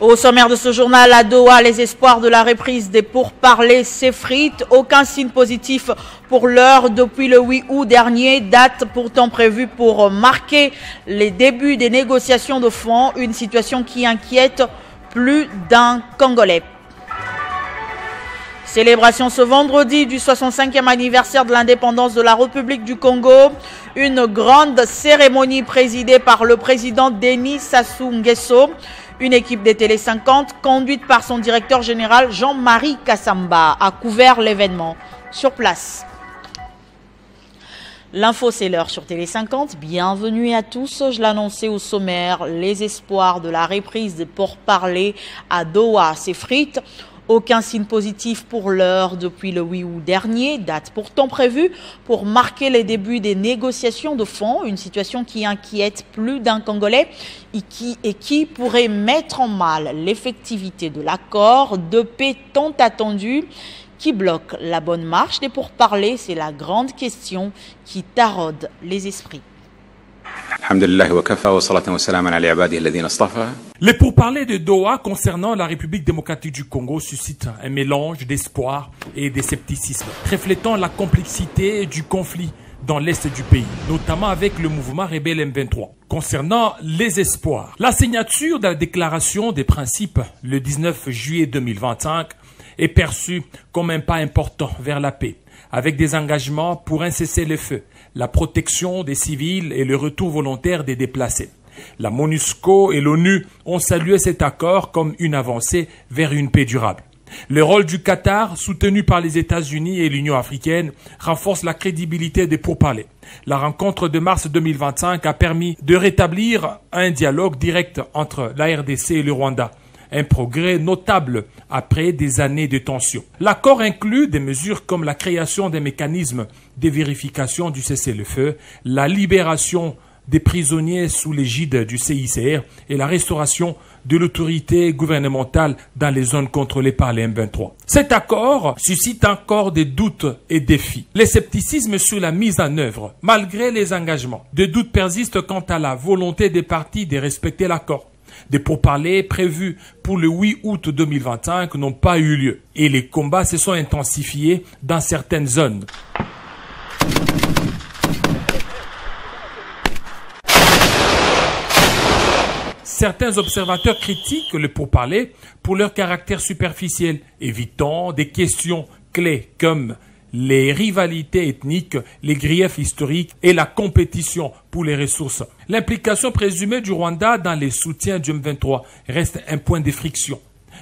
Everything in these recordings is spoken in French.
Au sommaire de ce journal, à Doha, les espoirs de la reprise des pourparlers s'effritent. Aucun signe positif pour l'heure depuis le 8 août dernier, date pourtant prévue pour marquer les débuts des négociations de fond, une situation qui inquiète plus d'un Congolais. Célébration ce vendredi du 65e anniversaire de l'indépendance de la République du Congo. Une grande cérémonie présidée par le président Denis Sassou Nguesso. Une équipe des Télé 50, conduite par son directeur général Jean-Marie Kassamba, a couvert l'événement sur place. L'info, c'est l'heure sur Télé 50. Bienvenue à tous. Je l'annonçais au sommaire, les espoirs de la reprise des pourparlers à Doha s'effritent. Aucun signe positif pour l'heure depuis le 8 août dernier, date pourtant prévue pour marquer les débuts des négociations de fond, une situation qui inquiète plus d'un Congolais et qui pourrait mettre en mal l'effectivité de l'accord de paix tant attendu qui bloque la bonne marche des pourparlers. C'est la grande question qui taraude les esprits. Les pourparlers de Doha concernant la République démocratique du Congo suscitent un mélange d'espoir et de scepticisme, reflétant la complexité du conflit dans l'est du pays, notamment avec le mouvement rebelle M23. Concernant les espoirs, la signature de la déclaration des principes le 19 juillet 2025 est perçue comme un pas important vers la paix, avec des engagements pour un cessez-le-feu, la protection des civils et le retour volontaire des déplacés. La MONUSCO et l'ONU ont salué cet accord comme une avancée vers une paix durable. Le rôle du Qatar, soutenu par les États-Unis et l'Union africaine, renforce la crédibilité des pourparlers. La rencontre de mars 2025 a permis de rétablir un dialogue direct entre la RDC et le Rwanda. Un progrès notable après des années de tension. L'accord inclut des mesures comme la création des mécanismes de vérification du cessez-le-feu, la libération des prisonniers sous l'égide du CICR et la restauration de l'autorité gouvernementale dans les zones contrôlées par les M23. Cet accord suscite encore des doutes et défis. Les scepticismes sur la mise en œuvre, malgré les engagements. Des doutes persistent quant à la volonté des parties de respecter l'accord. Des pourparlers prévus pour le 8 août 2025 n'ont pas eu lieu et les combats se sont intensifiés dans certaines zones. Certains observateurs critiquent le pourparler pour leur caractère superficiel, évitant des questions clés comme les rivalités ethniques, les griefs historiques et la compétition pour les ressources. L'implication présumée du Rwanda dans les soutiens du M23 reste un point de friction.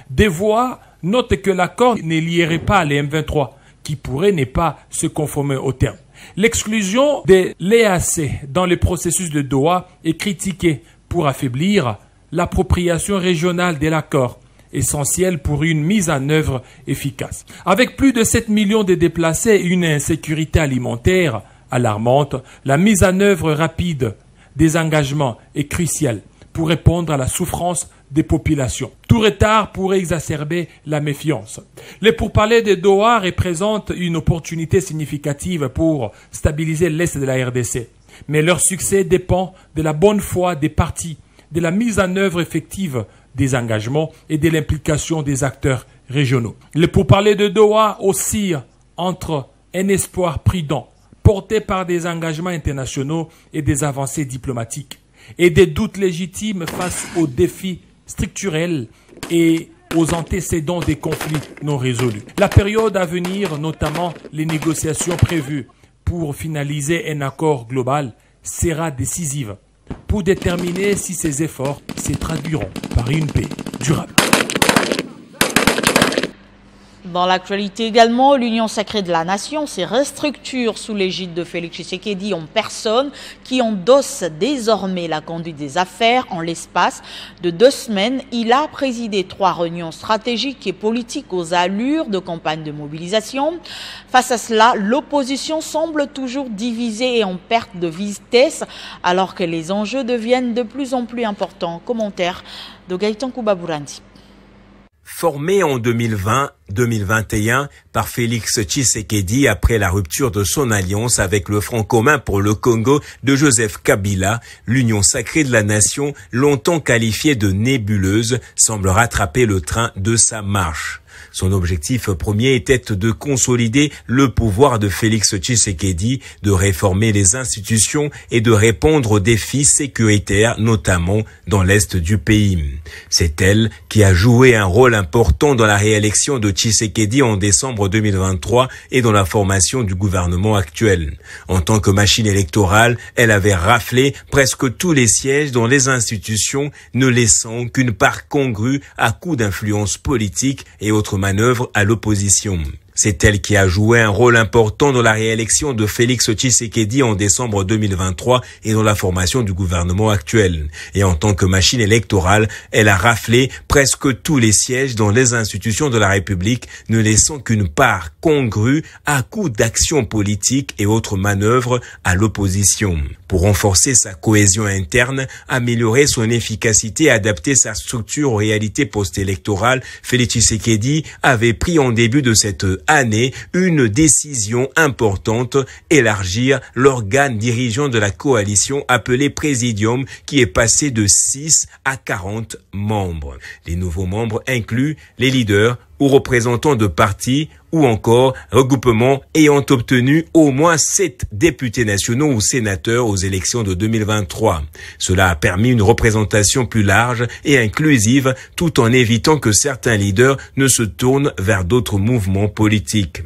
Des voix notent que l'accord ne lierait pas les M23, qui pourraient ne pas se conformer au terme. L'exclusion de l'EAC dans le processus de Doha est critiquée pour affaiblir l'appropriation régionale de l'accord, essentiel pour une mise en œuvre efficace. Avec plus de 7 millions de déplacés et une insécurité alimentaire alarmante, la mise en œuvre rapide des engagements est cruciale pour répondre à la souffrance des populations. Tout retard pourrait exacerber la méfiance. Les pourparlers de Doha représentent une opportunité significative pour stabiliser l'Est de la RDC. Mais leur succès dépend de la bonne foi des parties, de la mise en œuvre effective des engagements et de l'implication des acteurs régionaux. Les pourparlers de Doha oscillent entre un espoir prudent, porté par des engagements internationaux et des avancées diplomatiques, et des doutes légitimes face aux défis structurels et aux antécédents des conflits non résolus. La période à venir, notamment les négociations prévues pour finaliser un accord global, sera décisive pour déterminer si ces efforts se traduiront par une paix durable. Dans l'actualité également, l'Union sacrée de la nation se restructure sous l'égide de Félix Tshisekedi en personne qui endosse désormais la conduite des affaires. En l'espace de 2 semaines, il a présidé 3 réunions stratégiques et politiques aux allures de campagne de mobilisation. Face à cela, l'opposition semble toujours divisée et en perte de vitesse alors que les enjeux deviennent de plus en plus importants. Commentaire de Gaëtan Koubabourandi. Formé en 2020-2021 par Félix Tshisekedi après la rupture de son alliance avec le Front commun pour le Congo de Joseph Kabila, l'Union sacrée de la nation, longtemps qualifiée de nébuleuse, semble rattraper le train de sa marche. Son objectif premier était de consolider le pouvoir de Félix Tshisekedi, de réformer les institutions et de répondre aux défis sécuritaires, notamment dans l'est du pays. C'est elle qui a joué un rôle important dans la réélection de Tshisekedi en décembre 2023 et dans la formation du gouvernement actuel. En tant que machine électorale, elle avait raflé presque tous les sièges dans les institutions, ne laissant qu'une part congrue à coups d'influence politique et autres manœuvres à l'opposition. C'est elle qui a joué un rôle important dans la réélection de Félix Tshisekedi en décembre 2023 et dans la formation du gouvernement actuel. Et en tant que machine électorale, elle a raflé presque tous les sièges dans les institutions de la République, ne laissant qu'une part congrue à coups d'actions politiques et autres manœuvres à l'opposition. Pour renforcer sa cohésion interne, améliorer son efficacité, adapter sa structure aux réalités post-électorales, Félix Tshisekedi avait pris en début de cette année une décision importante, élargir l'organe dirigeant de la coalition appelé Présidium, qui est passé de 6 à 40 membres. Les nouveaux membres incluent les leaders ou représentants de partis ou encore regroupements ayant obtenu au moins 7 députés nationaux ou sénateurs aux élections de 2023. Cela a permis une représentation plus large et inclusive tout en évitant que certains leaders ne se tournent vers d'autres mouvements politiques.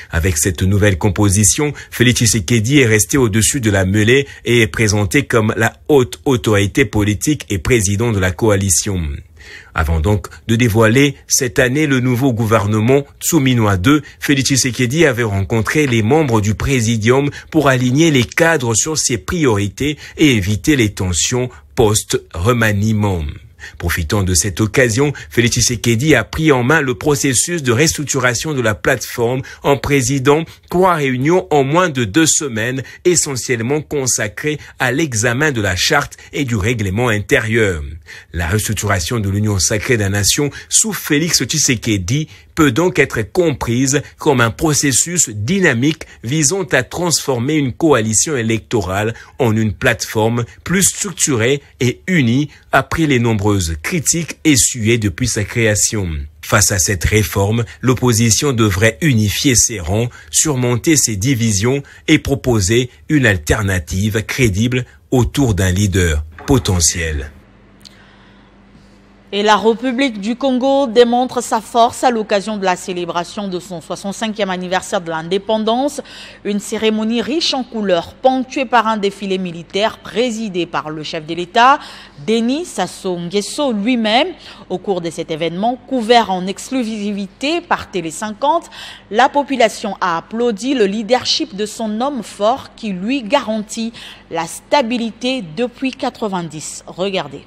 Avec cette nouvelle composition, Félix Tshisekedi est resté au-dessus de la mêlée et est présenté comme la haute autorité politique et président de la coalition. Avant donc de dévoiler cette année le nouveau gouvernement Tsouminois II, Félix Tshisekedi avait rencontré les membres du Présidium pour aligner les cadres sur ses priorités et éviter les tensions post-remaniement. Profitant de cette occasion, Félix Tshisekedi a pris en main le processus de restructuration de la plateforme en présidant 3 réunions en moins de 2 semaines, essentiellement consacrées à l'examen de la charte et du règlement intérieur. La restructuration de l'Union sacrée de la nation sous Félix Tshisekedi peut donc être comprise comme un processus dynamique visant à transformer une coalition électorale en une plateforme plus structurée et unie après les nombreuses critiques essuyées depuis sa création. Face à cette réforme, l'opposition devrait unifier ses rangs, surmonter ses divisions et proposer une alternative crédible autour d'un leader potentiel. Et la République du Congo démontre sa force à l'occasion de la célébration de son 65e anniversaire de l'indépendance. Une cérémonie riche en couleurs, ponctuée par un défilé militaire présidé par le chef de l'État, Denis Sassou Nguesso lui-même. Au cours de cet événement, couvert en exclusivité par Télé 50, la population a applaudi le leadership de son homme fort qui lui garantit la stabilité depuis 90. Regardez.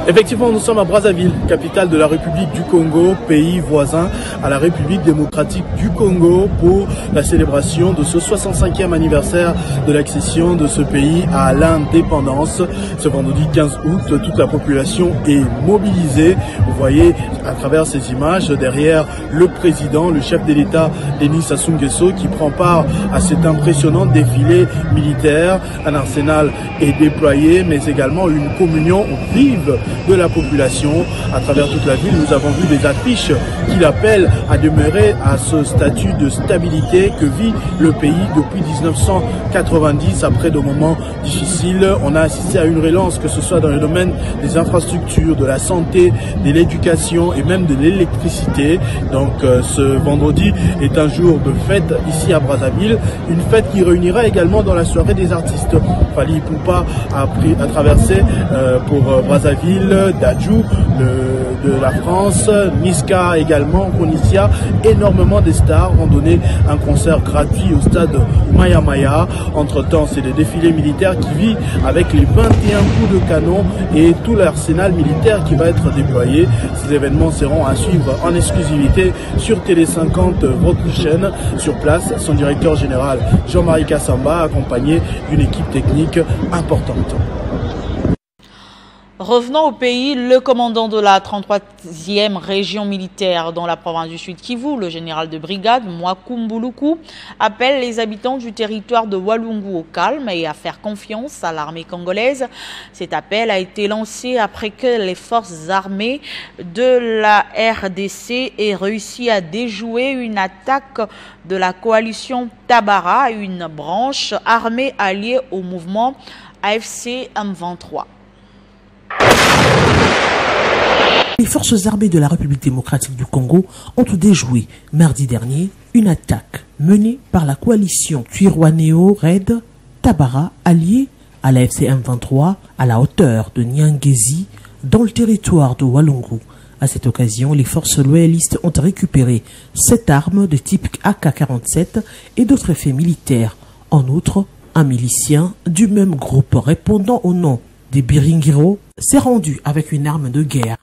Effectivement, nous sommes à Brazzaville, capitale de la République du Congo, pays voisin à la République démocratique du Congo, pour la célébration de ce 65e anniversaire de l'accession de ce pays à l'indépendance. Ce vendredi 15 août, toute la population est mobilisée. Vous voyez à travers ces images derrière le président, le chef de l'État, Denis Sassou Nguesso, qui prend part à cet impressionnant défilé militaire. Un arsenal est déployé, mais également une communion vive de la population. À travers toute la ville, nous avons vu des affiches qui l'appellent à demeurer à ce statut de stabilité que vit le pays depuis 1990, après de moments difficiles. On a assisté à une relance, que ce soit dans le domaine des infrastructures, de la santé, de l'éducation et même de l'électricité. Donc ce vendredi est un jour de fête ici à Brazzaville, une fête qui réunira également dans la soirée des artistes. Fally Ipupa a traversé pour Brazzaville, Dadju de la France, Niska également, Konisia. Énormément de stars ont donné un concert gratuit au stade Maya Maya. Entre temps, c'est le défilé militaire qui vit avec les 21 coups de canon et tout l'arsenal militaire qui va être déployé. Ces événements seront à suivre en exclusivité sur Télé 50, votre chaîne. Sur place, son directeur général Jean-Marie Kassamba, accompagné d'une équipe technique importante. Revenons au pays, le commandant de la 33e région militaire dans la province du Sud Kivu, le général de brigade Mwakumbuluku, appelle les habitants du territoire de Walungu au calme et à faire confiance à l'armée congolaise. Cet appel a été lancé après que les forces armées de la RDC aient réussi à déjouer une attaque de la coalition Tabara, une branche armée alliée au mouvement AFC M23. Les forces armées de la République démocratique du Congo ont déjoué mardi dernier une attaque menée par la coalition Twirwaneho Red Tabara alliée à la FC M23 à la hauteur de Nyangezi dans le territoire de Walungu. À cette occasion, les forces loyalistes ont récupéré 7 armes de type AK-47 et d'autres effets militaires. En outre, un milicien du même groupe répondant au nom des Biringiro s'est rendu avec une arme de guerre.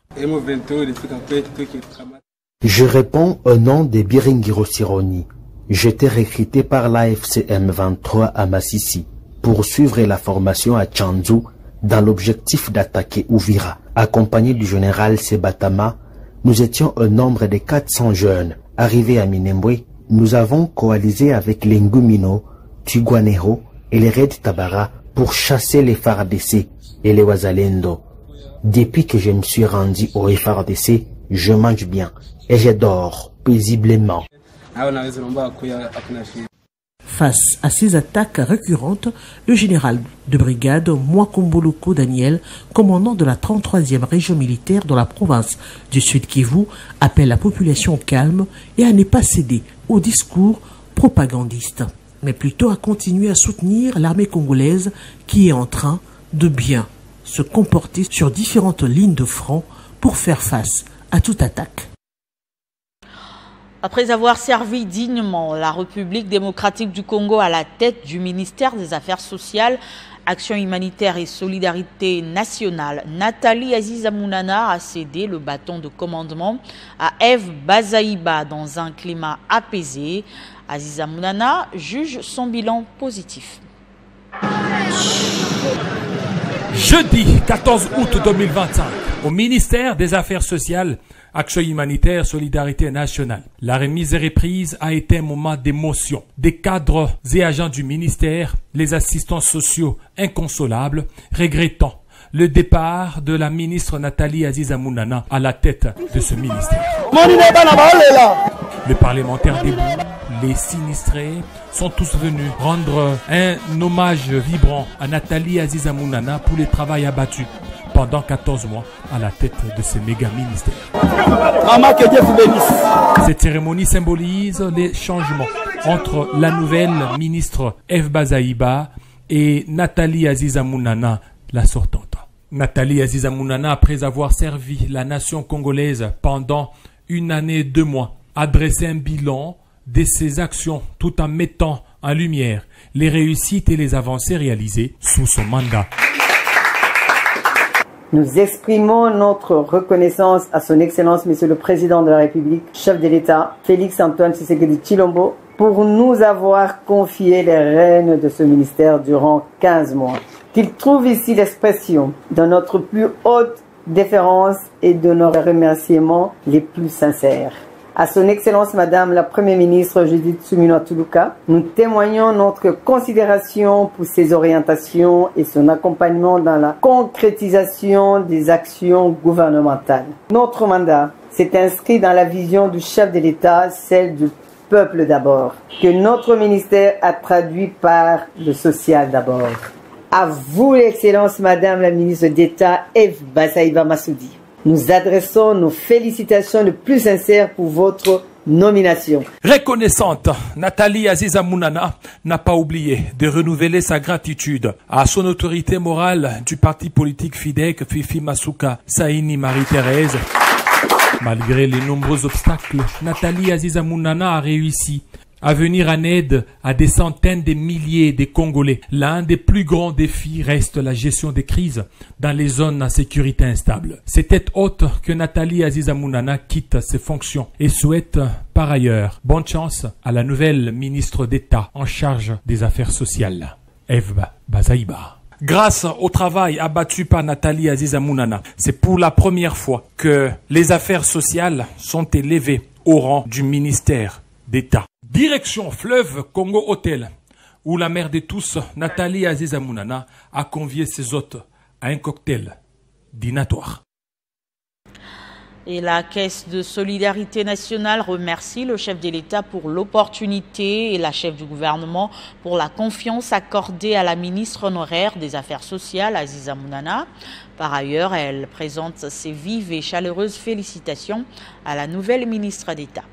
Je réponds au nom des Biringiro Sironi. J'étais recruté par l'AFC M23 à Massissi pour suivre la formation à Tchanzu dans l'objectif d'attaquer Uvira. Accompagné du général Sebatama, nous étions au nombre de 400 jeunes. Arrivés à Minembwe, nous avons coalisé avec les Ngumino, Twirwaneho et les Red Tabara pour chasser les FARDC et les Wazalendo. Depuis que je me suis rendu au FARDC, je mange bien et je dors paisiblement. Face à ces attaques récurrentes, le général de brigade Mwakumbuluku Daniel, commandant de la 33e région militaire dans la province du Sud Kivu, appelle la population au calme et à ne pas céder aux discours propagandistes, mais plutôt à continuer à soutenir l'armée congolaise qui est en train de bien se comporter sur différentes lignes de front pour faire face à toute attaque. Après avoir servi dignement la République démocratique du Congo à la tête du ministère des Affaires sociales, Action humanitaire et solidarité nationale, Nathalie Aziza Mounana a cédé le bâton de commandement à Eve Bazaïba dans un climat apaisé. Aziza Mounana juge son bilan positif. Jeudi 14 août 2025, au ministère des Affaires sociales, Action humanitaire, solidarité nationale. La remise et reprise a été un moment d'émotion. Des cadres et agents du ministère, les assistants sociaux inconsolables, regrettant le départ de la ministre Nathalie Aziza Mounana à la tête de ce ministère. Les parlementaires debout, les sinistrés sont tous venus rendre un hommage vibrant à Nathalie Aziza Mounana pour le travail abattu pendant 14 mois à la tête de ce méga ministère. Cette cérémonie symbolise les changements entre la nouvelle ministre Eve Bazaïba et Nathalie Aziza Mounana, la sortante. Nathalie Aziza Mounana, après avoir servi la nation congolaise pendant 1 année et 2 mois, a dressé un bilan de ses actions tout en mettant en lumière les réussites et les avancées réalisées sous son mandat. Nous exprimons notre reconnaissance à son Excellence Monsieur le Président de la République, chef de l'État, Félix Antoine Tshisekedi Tshilombo, pour nous avoir confié les rênes de ce ministère durant 15 mois. Qu'il trouve ici l'expression de notre plus haute déférence et de nos remerciements les plus sincères. À son Excellence Madame la Première ministre Judith Suminwa Tuluka, nous témoignons notre considération pour ses orientations et son accompagnement dans la concrétisation des actions gouvernementales. Notre mandat s'est inscrit dans la vision du chef de l'État, celle du peuple d'abord, que notre ministère a traduit par le social d'abord. À vous, Excellence Madame la ministre d'État Eve Bazaïba Massoudi. Nous adressons nos félicitations les plus sincères pour votre nomination. Reconnaissante, Nathalie Aziza Mounana n'a pas oublié de renouveler sa gratitude à son autorité morale du parti politique FIDEC, Fifi Masuka Saini Marie-Thérèse. Malgré les nombreux obstacles, Nathalie Aziza Mounana a réussi à venir en aide à des centaines de milliers de Congolais. L'un des plus grands défis reste la gestion des crises dans les zones à sécurité instable. C'est tête haute que Nathalie Aziza Mounana quitte ses fonctions et souhaite par ailleurs bonne chance à la nouvelle ministre d'État en charge des affaires sociales, Eve Bazaïba. Grâce au travail abattu par Nathalie Aziza Mounana, c'est pour la première fois que les affaires sociales sont élevées au rang du ministère d'État. Direction Fleuve Congo Hôtel, où la mère de tous, Nathalie Aziza Mounana, a convié ses hôtes à un cocktail dînatoire. Et la Caisse de solidarité nationale remercie le chef de l'État pour l'opportunité et la chef du gouvernement pour la confiance accordée à la ministre honoraire des Affaires sociales, Aziza Mounana. Par ailleurs, elle présente ses vives et chaleureuses félicitations à la nouvelle ministre d'État.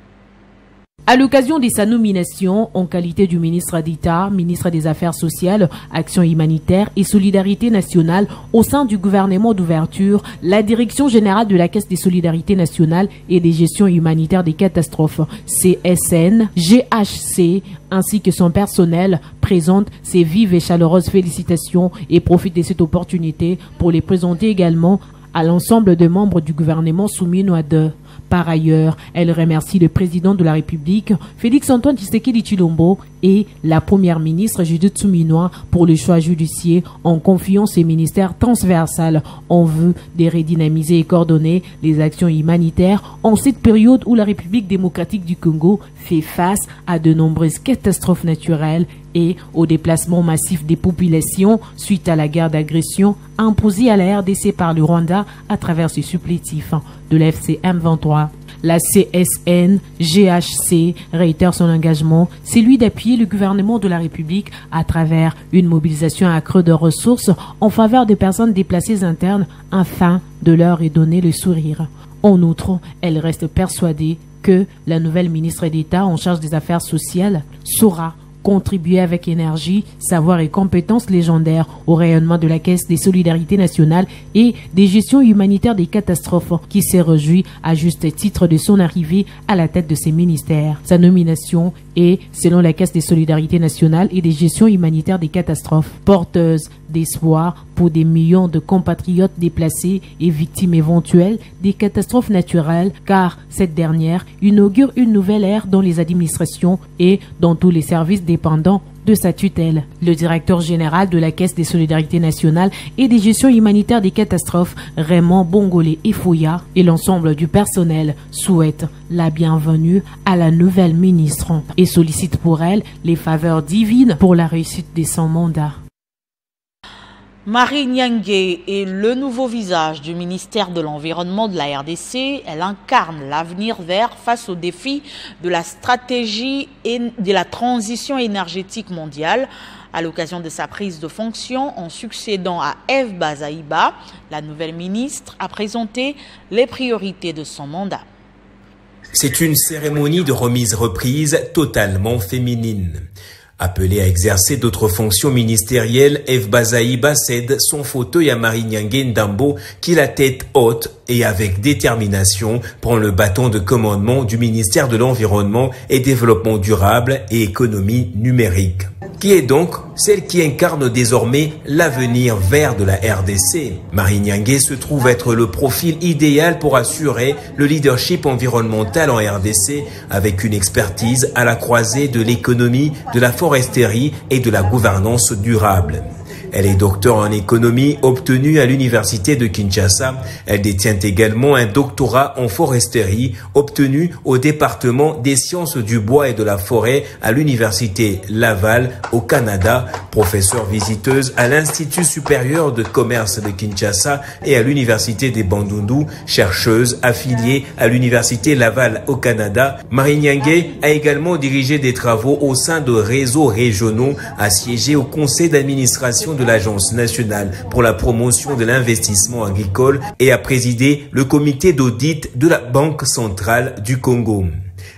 À l'occasion de sa nomination en qualité du ministre d'État, ministre des Affaires sociales, Action humanitaire et Solidarité nationale au sein du gouvernement d'ouverture, la Direction générale de la Caisse des solidarités nationales et des gestions humanitaires des catastrophes, CSN, GHC, ainsi que son personnel présente ses vives et chaleureuses félicitations et profite de cette opportunité pour les présenter également à l'ensemble des membres du gouvernement souminois-2. Par ailleurs, elle remercie le président de la République, Félix-Antoine Tshisekedi Tshilombo, et la première ministre Judith Suminwa pour le choix judiciaire en confiant ces ministères transversales en vue de redynamiser et coordonner les actions humanitaires en cette période où la République démocratique du Congo fait face à de nombreuses catastrophes naturelles et au déplacement massif des populations suite à la guerre d'agression imposée à la RDC par le Rwanda à travers ce supplétif de la FCM23. La CSN-GHC réitère son engagement, celui d'appuyer le gouvernement de la République à travers une mobilisation accrue de ressources en faveur des personnes déplacées internes afin de leur redonner le sourire. En outre, elle reste persuadée que la nouvelle ministre d'État en charge des affaires sociales saura contribuer avec énergie, savoir et compétences légendaires au rayonnement de la Caisse des solidarités nationales et des gestions humanitaires des catastrophes, qui s'est réjoui à juste titre de son arrivée à la tête de ces ministères. Sa nomination est, selon la Caisse des solidarités nationales et des gestions humanitaires des catastrophes, porteuse d'espoir pour des millions de compatriotes déplacés et victimes éventuelles des catastrophes naturelles, car cette dernière inaugure une nouvelle ère dans les administrations et dans tous les services dépendants de sa tutelle. Le directeur général de la Caisse des solidarités nationales et des gestions humanitaires des catastrophes, Raymond Bongolé Efouya, et l'ensemble du personnel souhaitent la bienvenue à la nouvelle ministre et sollicitent pour elle les faveurs divines pour la réussite de son mandat. Marie Nyangué est le nouveau visage du ministère de l'Environnement de la RDC. Elle incarne l'avenir vert face aux défis de la stratégie et de la transition énergétique mondiale. À l'occasion de sa prise de fonction, en succédant à Eve Bazaïba, la nouvelle ministre a présenté les priorités de son mandat. C'est une cérémonie de remise-reprise totalement féminine. Appelée à exercer d'autres fonctions ministérielles, Eve Bazaïba cède son fauteuil à Marie Nyangué Ndambo, qui, la tête haute et avec détermination, prend le bâton de commandement du ministère de l'Environnement et Développement durable et économie numérique. Qui est donc celle qui incarne désormais l'avenir vert de la RDC. Marie Nyangué se trouve être le profil idéal pour assurer le leadership environnemental en RDC, avec une expertise à la croisée de l'économie, de la foresterie et de la gouvernance durable. Elle est docteur en économie obtenue à l'université de Kinshasa. Elle détient également un doctorat en foresterie obtenu au département des sciences du bois et de la forêt à l'université Laval au Canada, professeure visiteuse à l'Institut supérieur de commerce de Kinshasa et à l'université des Bandundu, chercheuse affiliée à l'université Laval au Canada. Marie Nyangué a également dirigé des travaux au sein de réseaux régionaux, a siégé au conseil d'administration de l'Agence nationale pour la promotion de l'investissement agricole et a présidé le comité d'audit de la Banque centrale du Congo.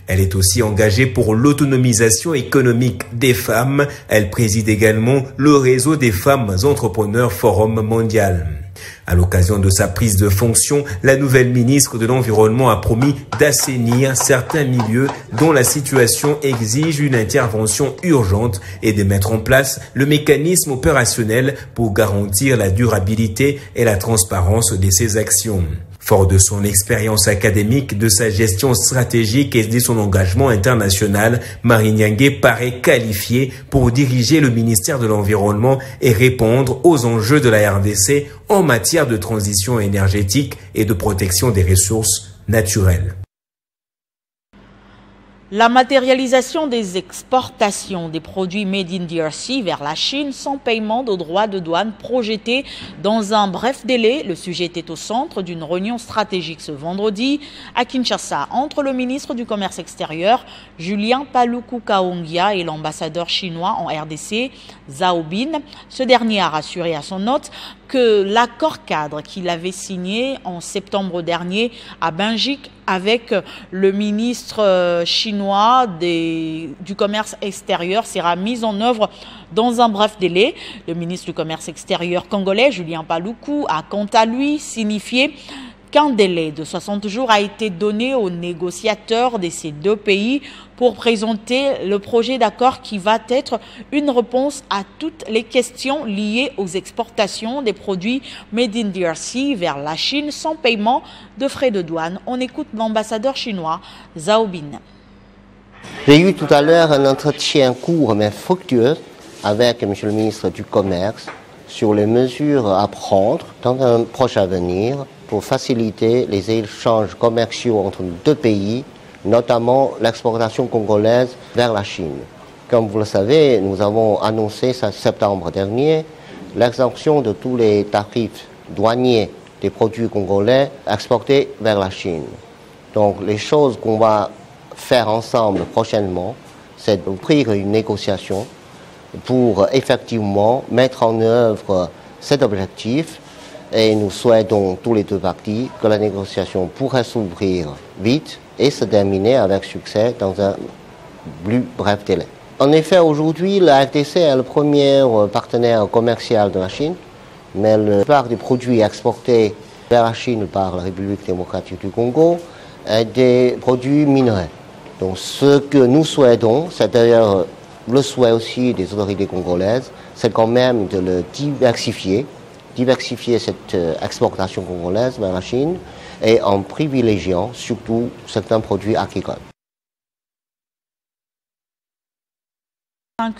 Elle est aussi engagée pour l'autonomisation économique des femmes. Elle préside également le réseau des femmes entrepreneurs Forum mondial. À l'occasion de sa prise de fonction, la nouvelle ministre de l'Environnement a promis d'assainir certains milieux dont la situation exige une intervention urgente et de mettre en place le mécanisme opérationnel pour garantir la durabilité et la transparence de ses actions. Fort de son expérience académique, de sa gestion stratégique et de son engagement international, Marie Nyangue paraît qualifiée pour diriger le ministère de l'Environnement et répondre aux enjeux de la RDC en matière de transition énergétique et de protection des ressources naturelles. La matérialisation des exportations des produits made in DRC vers la Chine sans paiement de droits de douane projetés dans un bref délai. Le sujet était au centre d'une réunion stratégique ce vendredi à Kinshasa entre le ministre du Commerce extérieur, Julien Paluku Kaongia, et l'ambassadeur chinois en RDC, Zhao Bin. Ce dernier a rassuré à son hôte que l'accord cadre qu'il avait signé en septembre dernier à Belgique avec le ministre chinois du commerce extérieur sera mis en œuvre dans un bref délai. Le ministre du commerce extérieur congolais, Julien Paluku, a quant à lui signifié qu'un délai de 60 jours a été donné aux négociateurs de ces deux pays pour présenter le projet d'accord qui va être une réponse à toutes les questions liées aux exportations des produits made in DRC vers la Chine sans paiement de frais de douane. On écoute l'ambassadeur chinois Zhao Bin. J'ai eu tout à l'heure un entretien court mais fructueux avec M. le ministre du Commerce sur les mesures à prendre dans un proche avenir pour faciliter les échanges commerciaux entre nos deux pays, notamment l'exportation congolaise vers la Chine. Comme vous le savez, nous avons annoncé en septembre dernier l'exemption de tous les tarifs douaniers des produits congolais exportés vers la Chine. Donc les choses qu'on va faire ensemble prochainement, c'est d'ouvrir une négociation pour effectivement mettre en œuvre cet objectif. Et nous souhaitons tous les deux parties que la négociation pourrait s'ouvrir vite et se terminer avec succès dans un plus bref délai. En effet, aujourd'hui, la RDC est le premier partenaire commercial de la Chine, mais la plupart des produits exportés vers la Chine par la République démocratique du Congo est des produits minerais. Donc ce que nous souhaitons, c'est d'ailleurs le souhait aussi des autorités congolaises, c'est quand même de le diversifier cette exportation congolaise vers la Chine et en privilégiant surtout certains produits agricoles.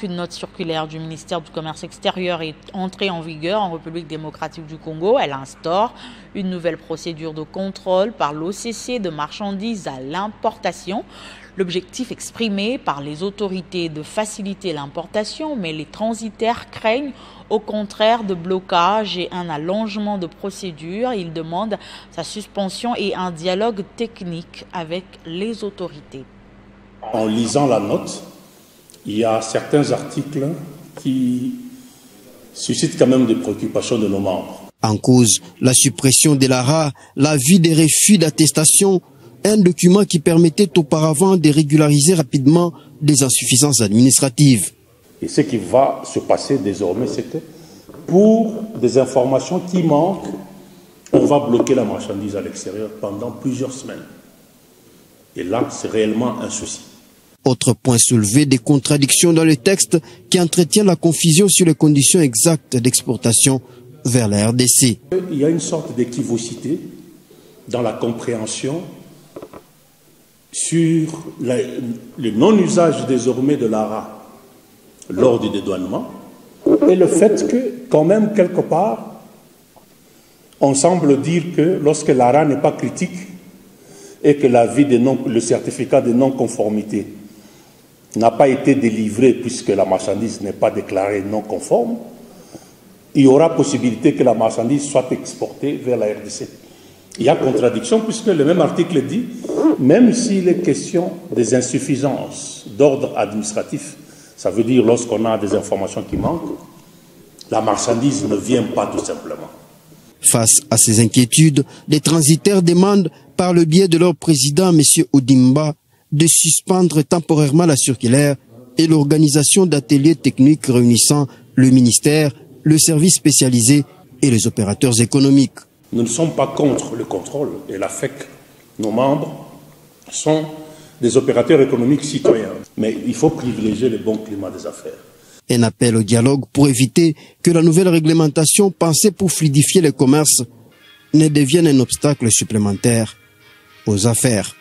Une note circulaire du ministère du Commerce extérieur est entrée en vigueur en République démocratique du Congo. Elle instaure une nouvelle procédure de contrôle par l'OCC de marchandises à l'importation. L'objectif exprimé par les autorités est de faciliter l'importation, mais les transitaires craignent au contraire de blocage et un allongement de procédure. Ils demandent sa suspension et un dialogue technique avec les autorités. En lisant la note, il y a certains articles qui suscitent quand même des préoccupations de nos membres. En cause, la suppression de l'ARA, l'avis des refus d'attestation, un document qui permettait auparavant de régulariser rapidement des insuffisances administratives. Et ce qui va se passer désormais, c'est que pour des informations qui manquent, on va bloquer la marchandise à l'extérieur pendant plusieurs semaines. Et là, c'est réellement un souci. Autre point soulevé, des contradictions dans le texte qui entretient la confusion sur les conditions exactes d'exportation vers la RDC. Il y a une sorte d'équivocité dans la compréhension sur le non-usage désormais de l'ARA lors du dédouanement et le fait que, quand même, quelque part, on semble dire que lorsque l'ARA n'est pas critique et que le certificat de non-conformité n'a pas été délivré puisque la marchandise n'est pas déclarée non conforme, il y aura possibilité que la marchandise soit exportée vers la RDC. Il y a contradiction puisque le même article dit, même s'il est question des insuffisances d'ordre administratif, ça veut dire lorsqu'on a des informations qui manquent, la marchandise ne vient pas tout simplement. Face à ces inquiétudes, les transitaires demandent, par le biais de leur président, M. Odimba, de suspendre temporairement la circulaire et l'organisation d'ateliers techniques réunissant le ministère, le service spécialisé et les opérateurs économiques. Nous ne sommes pas contre le contrôle et la FEC. Nos membres sont des opérateurs économiques citoyens. Mais il faut privilégier le bon climat des affaires. Un appel au dialogue pour éviter que la nouvelle réglementation pensée pour fluidifier le commerce ne devienne un obstacle supplémentaire aux affaires.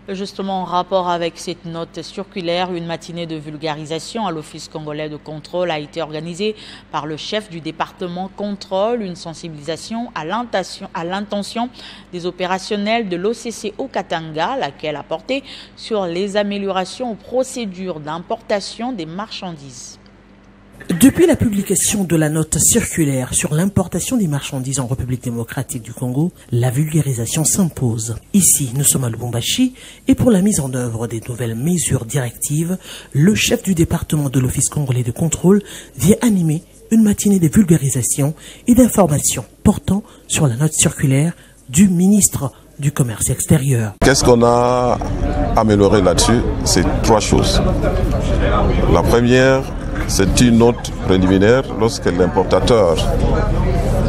Justement, en rapport avec cette note circulaire, une matinée de vulgarisation à l'Office congolais de contrôle a été organisée par le chef du département contrôle, une sensibilisation à l'intention des opérationnels de l'OCC au Katanga, laquelle a porté sur les améliorations aux procédures d'importation des marchandises. Depuis la publication de la note circulaire sur l'importation des marchandises en République démocratique du Congo, la vulgarisation s'impose. Ici, nous sommes à Lubumbashi et pour la mise en œuvre des nouvelles mesures directives, le chef du département de l'Office congolais de contrôle vient animer une matinée de vulgarisation et d'information portant sur la note circulaire du ministre du Commerce extérieur. Qu'est-ce qu'on a amélioré là-dessus? C'est 3 choses. La première, c'est une note préliminaire lorsque l'importateur,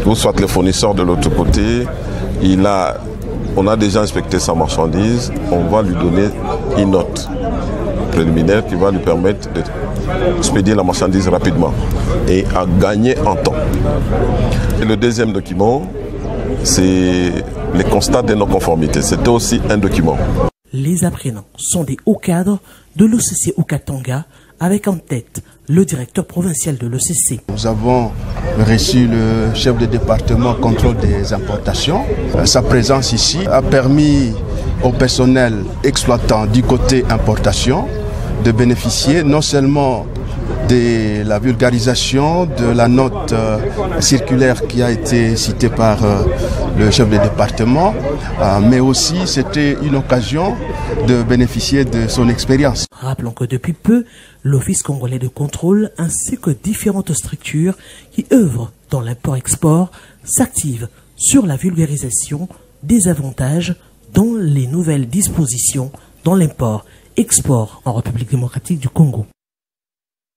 ou soit le fournisseur de l'autre côté, on a déjà inspecté sa marchandise, on va lui donner une note préliminaire qui va lui permettre d'expédier la marchandise rapidement et à gagner en temps. Et le deuxième document, c'est les constats de non-conformités. C'était aussi un document. Les apprenants sont des hauts cadres de l'OCC au Katanga, avec en tête le directeur provincial de l'OCC. Nous avons reçu le chef de département contrôle des importations. Sa présence ici a permis au personnel exploitant du côté importation de bénéficier non seulement de la vulgarisation de la note circulaire qui a été citée par le chef de département, mais aussi c'était une occasion de bénéficier de son expérience. Rappelons que depuis peu, l'Office congolais de contrôle ainsi que différentes structures qui œuvrent dans l'import-export s'activent sur la vulgarisation des avantages dans les nouvelles dispositions dans l'import-export en République démocratique du Congo.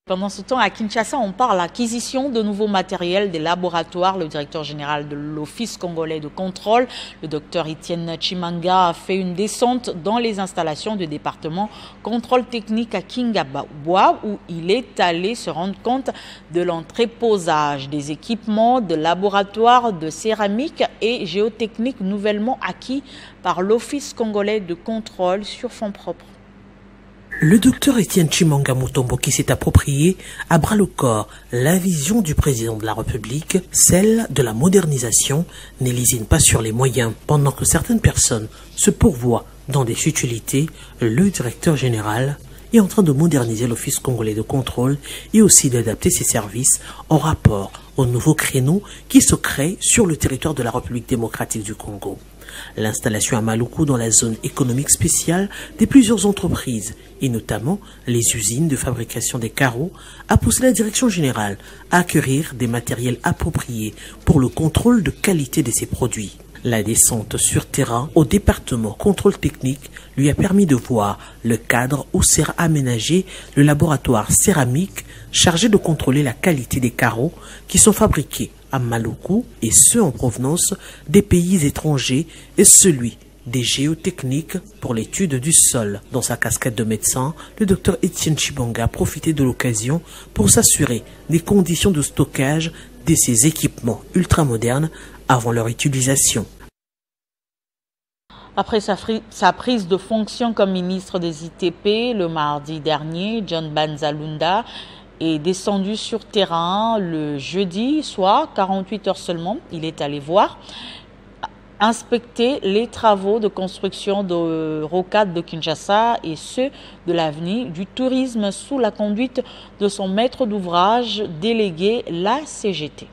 Pendant ce temps, à Kinshasa, on parle d'acquisition de nouveaux matériels des laboratoires. Le directeur général de l'Office congolais de contrôle, le docteur Etienne Chimanga, a fait une descente dans les installations du département contrôle technique à Kingaboua, où il est allé se rendre compte de l'entreposage des équipements de laboratoires de céramique et géotechnique nouvellement acquis par l'Office congolais de contrôle sur fonds propres. Le docteur Etienne Chimanga Mutombo, qui s'est approprié à bras le corps la vision du président de la République, celle de la modernisation, ne lésine pas sur les moyens. Pendant que certaines personnes se pourvoient dans des futilités, le directeur général est en train de moderniser l'Office congolais de contrôle et aussi d'adapter ses services en rapport aux nouveaux créneaux qui se créent sur le territoire de la République démocratique du Congo. L'installation à Maluku dans la zone économique spéciale de plusieurs entreprises, et notamment les usines de fabrication des carreaux, a poussé la direction générale à acquérir des matériels appropriés pour le contrôle de qualité de ces produits. La descente sur terrain au département contrôle technique lui a permis de voir le cadre où sera aménagé le laboratoire céramique chargé de contrôler la qualité des carreaux qui sont fabriqués à Maluku et ceux en provenance des pays étrangers et celui des géotechniques pour l'étude du sol. Dans sa casquette de médecin, le docteur Etienne Chimanga a profité de l'occasion pour s'assurer des conditions de stockage de ces équipements ultramodernes avant leur utilisation. Après sa prise de fonction comme ministre des ITP le mardi dernier, John Banzalunda est descendu sur terrain le jeudi soir, 48 heures seulement. Il est allé voir, inspecter les travaux de construction de rocade de Kinshasa et ceux de l'avenue du tourisme sous la conduite de son maître d'ouvrage délégué, la CGT.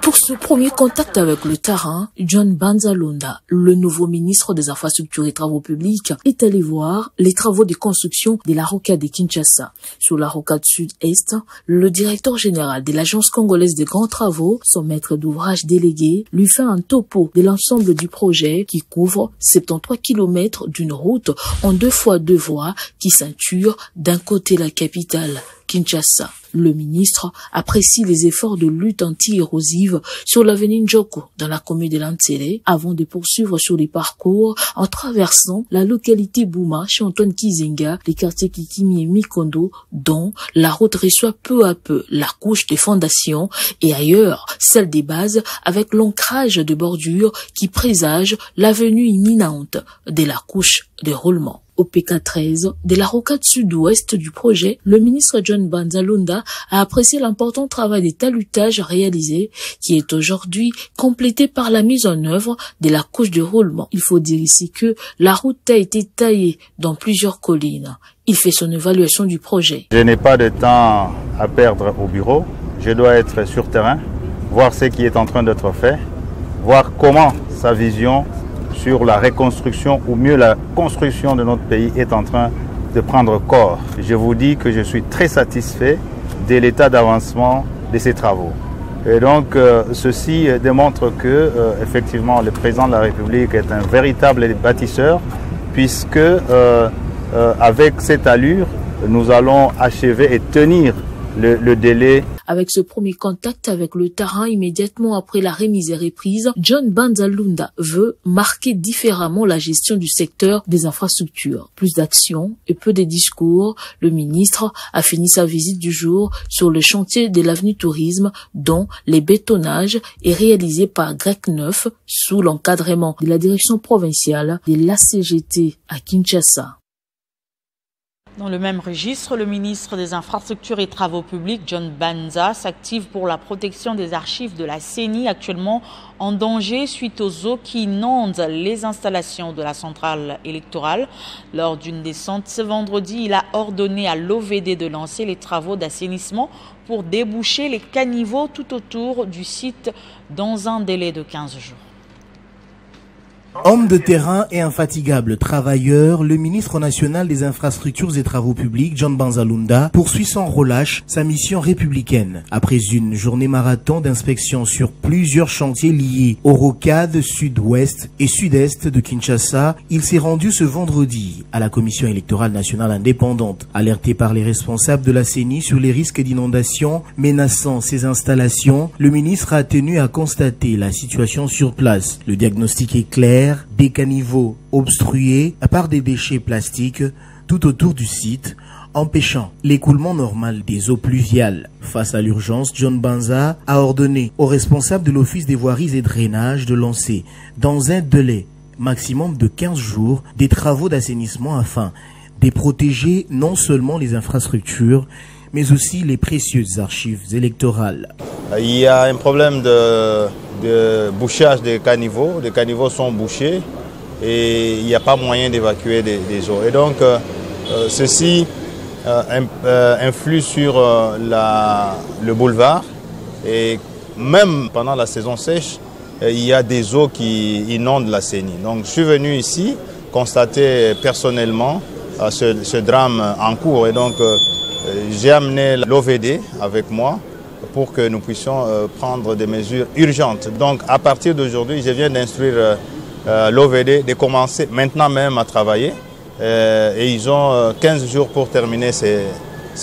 Pour ce premier contact avec le terrain, John Banzalunda, le nouveau ministre des Infrastructures et Travaux Publics, est allé voir les travaux de construction de la rocade de Kinshasa. Sur la rocade sud-est, le directeur général de l'Agence congolaise des grands travaux, son maître d'ouvrage délégué, lui fait un topo de l'ensemble du projet qui couvre 73 km d'une route en 2x2 voies qui ceinture d'un côté la capitale, Kinshasa, Le ministre apprécie les efforts de lutte anti-érosive sur l'avenue Njoko dans la commune de Lantsele avant de poursuivre sur les parcours en traversant la localité Bouma chez Antoine Kizenga, les quartiers Kikimi et Mikondo, dont la route reçoit peu à peu la couche des fondations et ailleurs celle des bases avec l'ancrage de bordures qui présage l'avenue imminente de la couche de roulement. Au PK13 de la rocade sud-ouest du projet, le ministre John Banzalunda a apprécié l'important travail des talutages réalisé qui est aujourd'hui complété par la mise en œuvre de la couche de roulement. Il faut dire ici que la route a été taillée dans plusieurs collines. Il fait son évaluation du projet. Je n'ai pas de temps à perdre au bureau. Je dois être sur terrain, voir ce qui est en train d'être fait, voir comment sa vision sur la reconstruction ou mieux la construction de notre pays est en train de prendre corps. Je vous dis que je suis très satisfait de l'état d'avancement de ces travaux. Et donc ceci démontre que effectivement le président de la République est un véritable bâtisseur puisque avec cette allure nous allons achever et tenir le délai. Avec ce premier contact avec le terrain immédiatement après la remise et reprise, John Banzalunda veut marquer différemment la gestion du secteur des infrastructures. Plus d'action et peu de discours, le ministre a fini sa visite du jour sur le chantier de l'avenue Tourisme dont le bétonnage est réalisé par Grec 9 sous l'encadrement de la direction provinciale de l'ACGT à Kinshasa. Dans le même registre, le ministre des Infrastructures et Travaux publics, John Banza, s'active pour la protection des archives de la CENI, actuellement en danger suite aux eaux qui inondent les installations de la centrale électorale. Lors d'une descente ce vendredi, il a ordonné à l'OVD de lancer les travaux d'assainissement pour déboucher les caniveaux tout autour du site dans un délai de 15 jours. Homme de terrain et infatigable travailleur, le ministre national des Infrastructures et Travaux publics, John Banzalunda, poursuit sans relâche sa mission républicaine. Après une journée marathon d'inspection sur plusieurs chantiers liés aux rocades sud-ouest et sud-est de Kinshasa, il s'est rendu ce vendredi à la Commission électorale nationale indépendante. Alerté par les responsables de la CENI sur les risques d'inondation menaçant ces installations, le ministre a tenu à constater la situation sur place. Le diagnostic est clair. Des caniveaux obstrués par des déchets plastiques tout autour du site, empêchant l'écoulement normal des eaux pluviales. Face à l'urgence, John Banza a ordonné aux responsables de l'Office des voiries et drainages de lancer, dans un délai maximum de 15 jours, des travaux d'assainissement afin de protéger non seulement les infrastructures, mais aussi les précieuses archives électorales. Il y a un problème de bouchage des caniveaux. Les caniveaux sont bouchés et il n'y a pas moyen d'évacuer des eaux. Et donc, ceci influe sur le boulevard. Et même pendant la saison sèche, il y a des eaux qui inondent la CENI. Donc, je suis venu ici constater personnellement ce drame en cours. Et donc, j'ai amené l'OVD avec moi pour que nous puissions prendre des mesures urgentes. Donc à partir d'aujourd'hui, je viens d'instruire l'OVD de commencer maintenant même à travailler et ils ont 15 jours pour terminer ces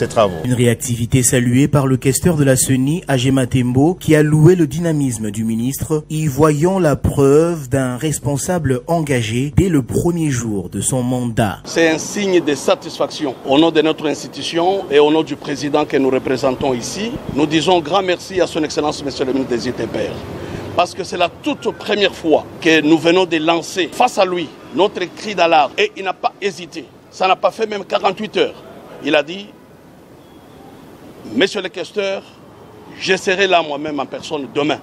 travaux. Une réactivité saluée par le questeur de la CENI, Agema Tembo, qui a loué le dynamisme du ministre, y voyant la preuve d'un responsable engagé dès le premier jour de son mandat. C'est un signe de satisfaction. Au nom de notre institution et au nom du président que nous représentons ici, nous disons grand merci à son Excellence, Monsieur le ministre des ITPR. Parce que c'est la toute première fois que nous venons de lancer face à lui notre cri d'alarme. Et il n'a pas hésité. Ça n'a pas fait même 48 heures. Il a dit: Monsieur le questeur, je serai là moi-même en personne demain.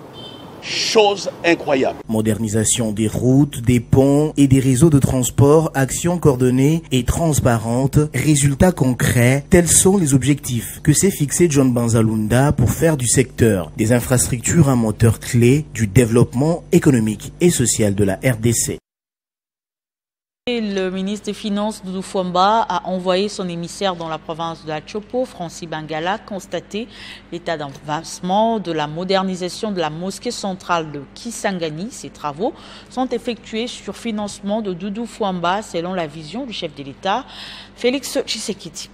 Chose incroyable. Modernisation des routes, des ponts et des réseaux de transport, actions coordonnées et transparentes, résultats concrets, tels sont les objectifs que s'est fixé John Banzalunda pour faire du secteur des infrastructures un moteur clé du développement économique et social de la RDC. Le ministre des Finances, Doudou Fwamba, a envoyé son émissaire dans la province de la Chopo, Francis Bangala, constater l'état d'avancement de la modernisation de la mosquée centrale de Kisangani. Ces travaux sont effectués sur financement de Doudou Fwamba, selon la vision du chef de l'État, Félix Tshisekedi.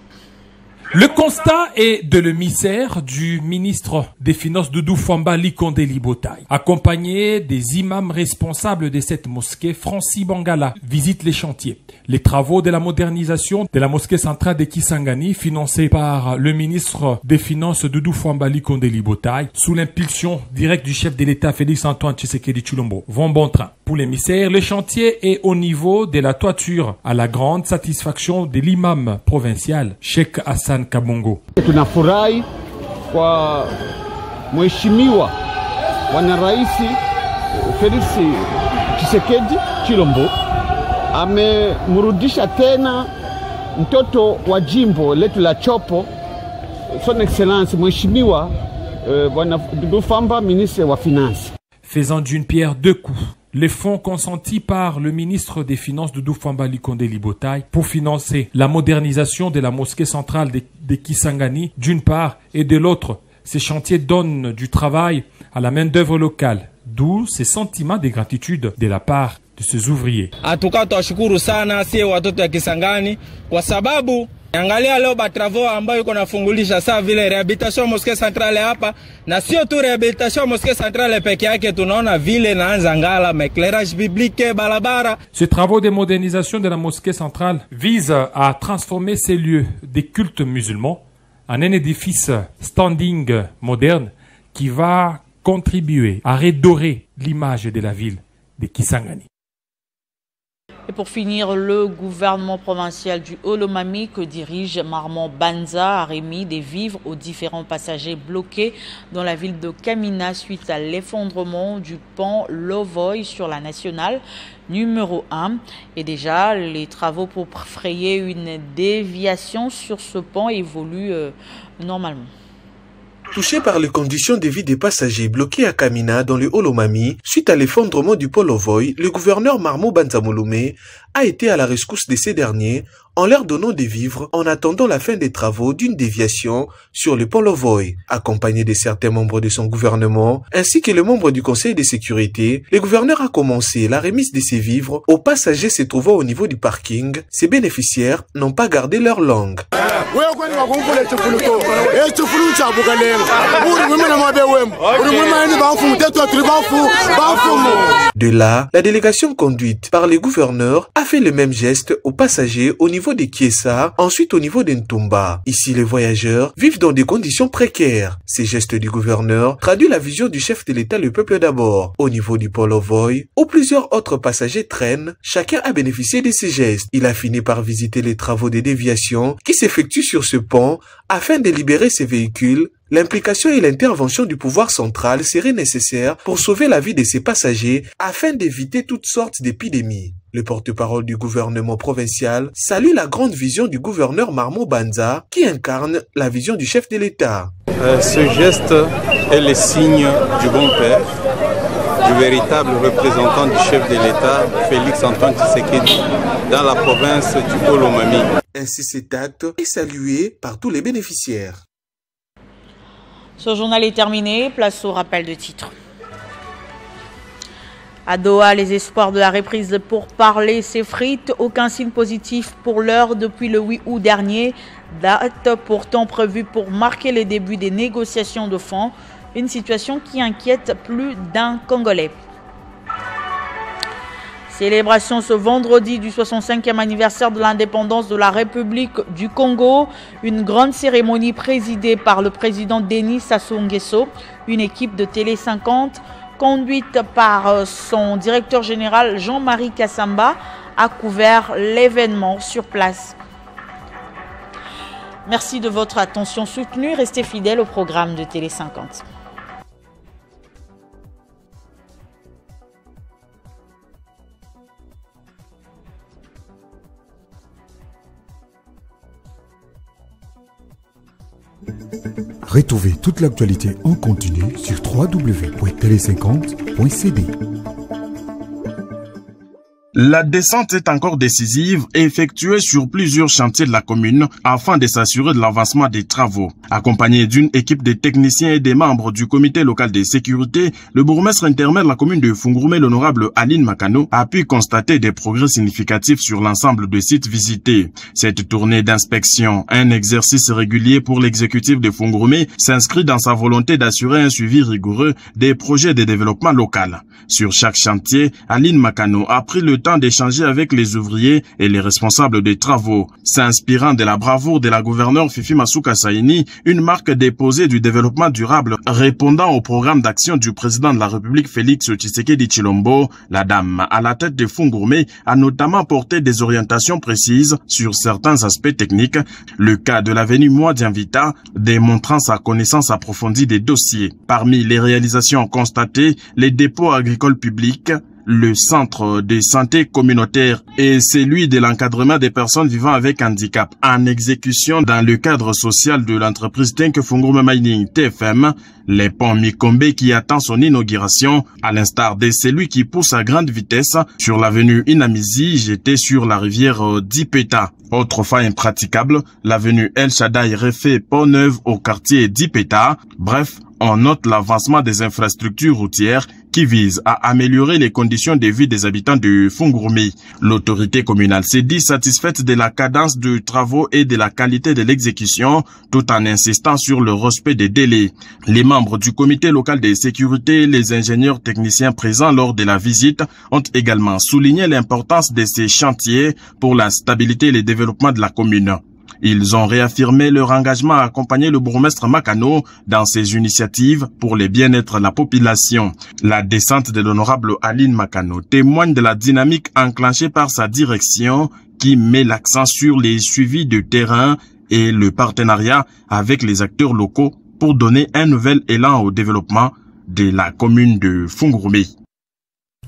Le constat est de l'émissaire du ministre des Finances Doudou Famba Likonde Libotaï, accompagné des imams responsables de cette mosquée. Francis Bangala visite les chantiers. Les travaux de la modernisation de la mosquée centrale de Kisangani, financés par le ministre des Finances Doudou Famba Likonde Libotaï, sous l'impulsion directe du chef de l'État Félix Antoine Tshisekedi Tshilombo, vont bon train. Pour l'émissaire, le chantier est au niveau de la toiture, à la grande satisfaction de l'imam provincial, Sheikh Hassan Kabongo. Tunafurahi kwa mheshimiwa bwana rais Felix Tshisekedi Tshilombo amemrudisha tena mtoto wa jimbo letu la Chopo, son excellence mheshimiwa bwana Doudou Famba, ministre wa finance. Faisant d'une pierre deux coups, les fonds consentis par le ministre des Finances Doudou Famba Likonde Libotaï pour financer la modernisation de la mosquée centrale de Kisangani d'une part, et de l'autre, ces chantiers donnent du travail à la main-d'œuvre locale, d'où ces sentiments de gratitude de la part de ces ouvriers. Atuka twashukuru sana sie watoto ya Kisangani kwa sababu angalia leo batravo ambayo iko nafungulisha saa vile rehabilitation mosquée centrale hapa, na sio tu rehabilitation mosquée centrale peke yake, tunaona vile naanza ngala éclairage biblique balabara. Ce travaux de modernisation de la mosquée centrale vise à transformer ces lieux des cultes musulmans en un édifice standing moderne qui va contribuer à redorer l'image de la ville de Kisangani. Et pour finir, le gouvernement provincial du Haut-Lomami que dirige Marmon Banza a remis des vivres aux différents passagers bloqués dans la ville de Kamina suite à l'effondrement du pont Lovoy sur la nationale numéro 1. Et déjà, les travaux pour frayer une déviation sur ce pont évoluent normalement. Touché par les conditions de vie des passagers bloqués à Kamina dans le Haut-Lomami, suite à l'effondrement du pont Lovoy, le gouverneur Marmon Banza Molume a été à la rescousse de ces derniers en leur donnant des vivres en attendant la fin des travaux d'une déviation sur le pont Lovoy. Accompagné de certains membres de son gouvernement ainsi que les membres du conseil de sécurité, le gouverneur a commencé la remise de ces vivres aux passagers se trouvant au niveau du parking. Ces bénéficiaires n'ont pas gardé leur langue. De là, la délégation conduite par le gouverneur a fait le même geste aux passagers au niveau de Kiesa, ensuite au niveau d'Ntumba. Ici, les voyageurs vivent dans des conditions précaires. Ces gestes du gouverneur traduisent la vision du chef de l'État, le peuple d'abord. Au niveau du pont Lovoy, où plusieurs autres passagers traînent, chacun a bénéficié de ces gestes. Il a fini par visiter les travaux de déviation qui s'effectuent sur ce pont afin de libérer ces véhicules. L'implication et l'intervention du pouvoir central seraient nécessaires pour sauver la vie de ces passagers afin d'éviter toutes sortes d'épidémies. Le porte-parole du gouvernement provincial salue la grande vision du gouverneur Marmon Banza qui incarne la vision du chef de l'État. Ce geste est le signe du bon père, du véritable représentant du chef de l'État, Félix Antoine Tshisekedi, dans la province du Haut-Lomami. Ainsi, cet acte est salué par tous les bénéficiaires. Ce journal est terminé, place au rappel de titres. À Doha, les espoirs de la reprise de pourparlers s'effritent. Aucun signe positif pour l'heure depuis le 8 août dernier, date pourtant prévue pour marquer les débuts des négociations de fonds. Une situation qui inquiète plus d'un Congolais. Célébration ce vendredi du 65e anniversaire de l'indépendance de la République du Congo. Une grande cérémonie présidée par le président Denis Sassou Nguesso. Une équipe de Télé 50 conduite par son directeur général Jean-Marie Kassamba a couvert l'événement sur place. Merci de votre attention soutenue. Restez fidèles au programme de Télé 50. Retrouvez toute l'actualité en continu sur www.tele50.cd. La descente est encore décisive et effectuée sur plusieurs chantiers de la commune afin de s'assurer de l'avancement des travaux. Accompagné d'une équipe de techniciens et des membres du comité local de sécurité, le bourgmestre intermaire de la commune de Fungurume, l'honorable Aline Makano, a pu constater des progrès significatifs sur l'ensemble des sites visités. Cette tournée d'inspection, un exercice régulier pour l'exécutif de Fungurume, s'inscrit dans sa volonté d'assurer un suivi rigoureux des projets de développement local. Sur chaque chantier, Aline Makano a pris le temps d'échanger avec les ouvriers et les responsables des travaux. S'inspirant de la bravoure de la gouverneure Fifi Masuka Saini, une marque déposée du développement durable répondant au programme d'action du président de la République Félix Tshisekedi Tshilombo, la dame à la tête de Fungurume a notamment porté des orientations précises sur certains aspects techniques, le cas de l'avenue Mwadianvita démontrant sa connaissance approfondie des dossiers. Parmi les réalisations constatées, les dépôts agricoles publics, le centre de santé communautaire et celui de l'encadrement des personnes vivant avec handicap en exécution dans le cadre social de l'entreprise Tenke Fungurume Mining TFM, les ponts Mikombe qui attend son inauguration, à l'instar de celui qui pousse à grande vitesse sur l'avenue Inamizi jeté sur la rivière Dipeta. Autrefois impraticable, l'avenue El Shaddai refait Pont-Neuf au quartier Dipeta. Bref, on note l'avancement des infrastructures routières qui visent à améliorer les conditions de vie des habitants de Fungurume. L'autorité communale s'est dit satisfaite de la cadence de travaux et de la qualité de l'exécution, tout en insistant sur le respect des délais. Les membres du comité local de sécurité et les ingénieurs techniciens présents lors de la visite ont également souligné l'importance de ces chantiers pour la stabilité et le développement de la commune. Ils ont réaffirmé leur engagement à accompagner le bourgmestre Makano dans ses initiatives pour le bien-être de la population. La descente de l'honorable Aline Makano témoigne de la dynamique enclenchée par sa direction qui met l'accent sur les suivis de terrain et le partenariat avec les acteurs locaux pour donner un nouvel élan au développement de la commune de Fungurume.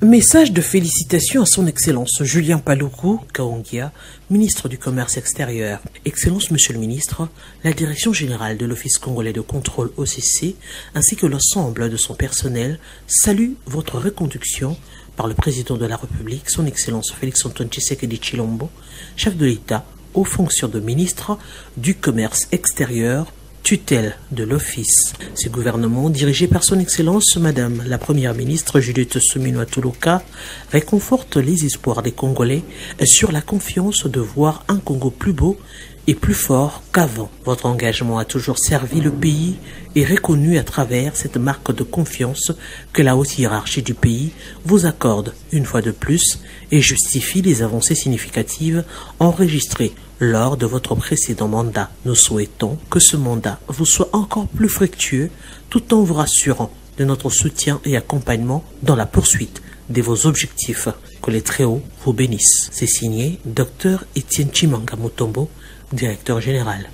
Message de félicitations à son Excellence Julien Paluku Kaongia, ministre du Commerce extérieur. Excellence Monsieur le Ministre, la Direction générale de l'Office congolais de contrôle OCC ainsi que l'ensemble de son personnel saluent votre reconduction par le Président de la République, son Excellence Félix-Antoine Tshisekedi Tshilombo, chef de l'État aux fonctions de ministre du Commerce extérieur, tutelle de l'Office. Ce gouvernement, dirigé par son Excellence Madame la Première ministre Judith Suminwa Tuluka, réconforte les espoirs des Congolais sur la confiance de voir un Congo plus beau et plus fort qu'avant. Votre engagement a toujours servi le pays et reconnu à travers cette marque de confiance que la haute hiérarchie du pays vous accorde une fois de plus et justifie les avancées significatives enregistrées lors de votre précédent mandat. Nous souhaitons que ce mandat vous soit encore plus fructueux tout en vous rassurant de notre soutien et accompagnement dans la poursuite de vos objectifs. Que les Très-Hauts vous bénissent. C'est signé Dr Etienne Chimanga Mutombo, directeur général.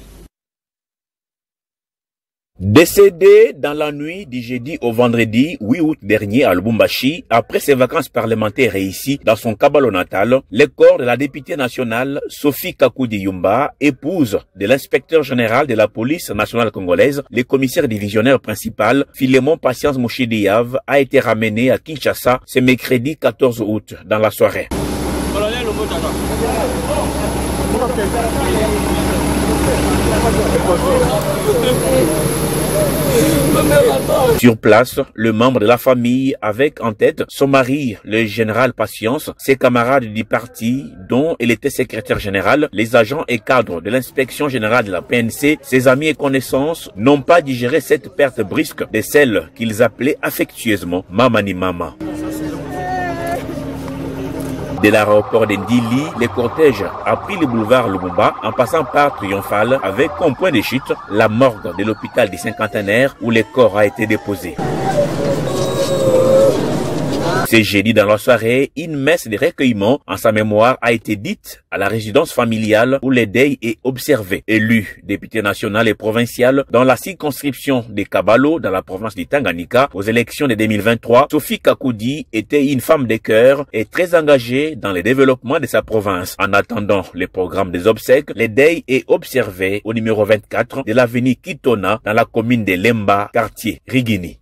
Décédé dans la nuit du jeudi au vendredi 8 août dernier à Lubumbashi, après ses vacances parlementaires réussies dans son Kabalo natal, le corps de la députée nationale Sophie Kakudi Yumba, épouse de l'inspecteur général de la police nationale congolaise, le commissaire divisionnaire principal Philémon Patience Mouchidiyav, a été ramené à Kinshasa ce mercredi 14 août dans la soirée. Sur place, le membre de la famille avec en tête son mari, le général Patience, ses camarades du parti dont il était secrétaire général, les agents et cadres de l'inspection générale de la PNC, ses amis et connaissances n'ont pas digéré cette perte brusque de celle qu'ils appelaient affectueusement Mamani Mama. De l'aéroport de Ndili, le cortège a pris le boulevard Lumumba en passant par Triomphal avec comme point de chute la morgue de l'hôpital des Cinquantenaires où le corps a été déposé. Ce jeudi dans la soirée, une messe de recueillement en sa mémoire a été dite à la résidence familiale où le deuil est observé. Élu député national et provincial dans la circonscription de Kabalo dans la province du Tanganyika aux élections de 2023, Sophie Kakudi était une femme de cœur et très engagée dans le développement de sa province. En attendant le programme des obsèques, le deuil est observé au numéro 24 de l'avenue Kitona dans la commune de Lemba, quartier Rigini.